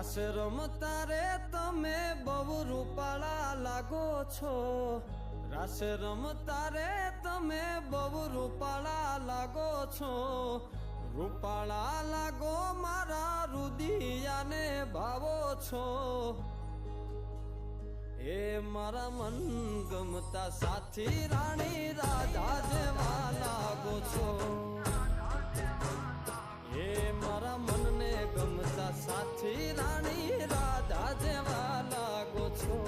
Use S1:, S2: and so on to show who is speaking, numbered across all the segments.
S1: રાસ રમતા રે તમે બહુ રૂપાળા લાગો છો, રાસ રમતા રે તમે બહુ રૂપાળા લાગો છો, રૂપાળા લાગો મારા રુદિયાને ભાવો છો, એ મારા મન ગમતા સાથી રાણી રાધા જેવા લાગો છો, એ મારા મનને ગમતા સાથી રાણી રાધા જેવા લાગો છો.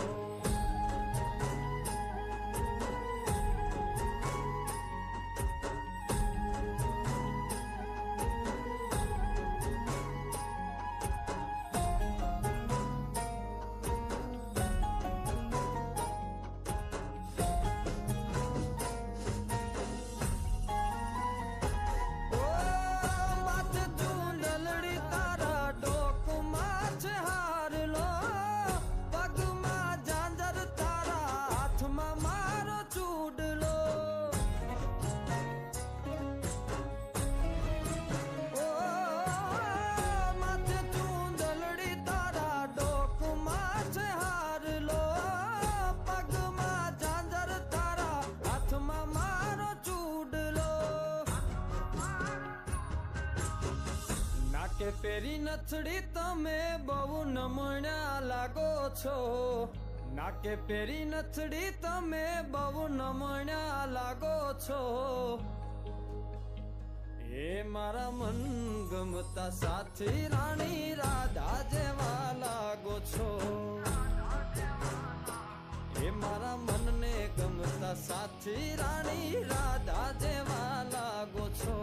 S1: કે પેરી નથડી તમે બહુ નમણ્યા લાગો છો, નાકે પેરી નથડી તમે બહુ નમણ્યા લાગો છો, એ મારા મન ગમતા સાથી રાણી રાધા જેવા લાગો છો, એ મારા મનને ગમતા સાથી રાણી રાધા જેવા લાગો છો.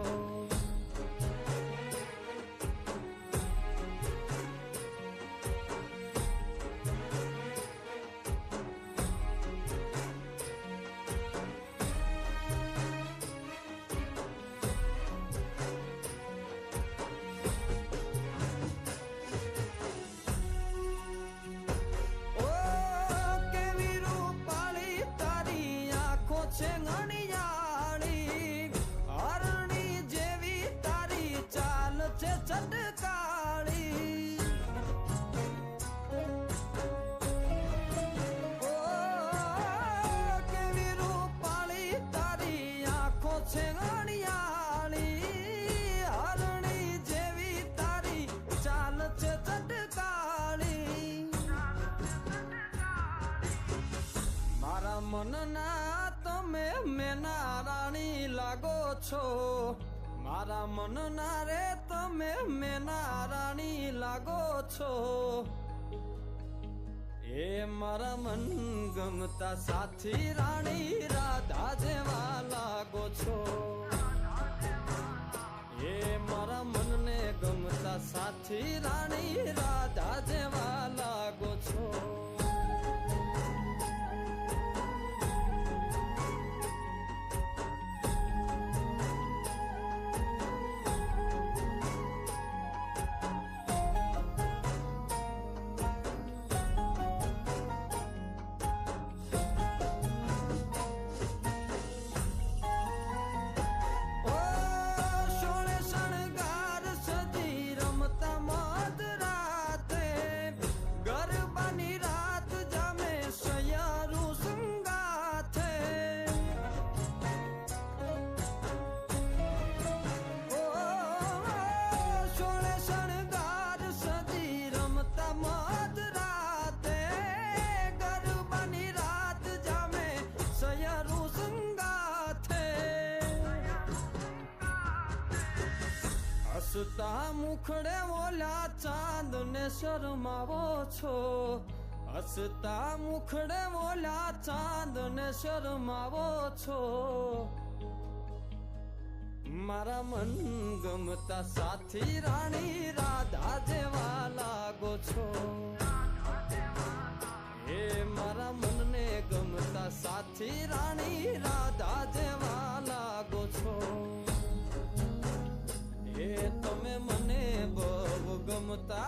S1: મનના તમે મેના રાણી લાગો છો, મારા મનના રે તમે મેના રાણી લાગો છો, એ મારા મન ગમતા સાથી રાણી રાધા જેવા લાગો છો, એ મારા મનને ગમતા સાથી રાણી રાધા જેવા લાગો છો. હસતા મુખડે ઓલા ચાંદ ને શરમાવો છો, હસતા મુખડે ઓલા ચાંદ ને શરમાવો છો, મારા મન ગમતા સાથી રાણી રાધા જેવા લાગો છો, એ મારા મનને ગમતા સાથી રાણી રાધા જેવા લાગો છો, એ તમે મને બહુ ગમતા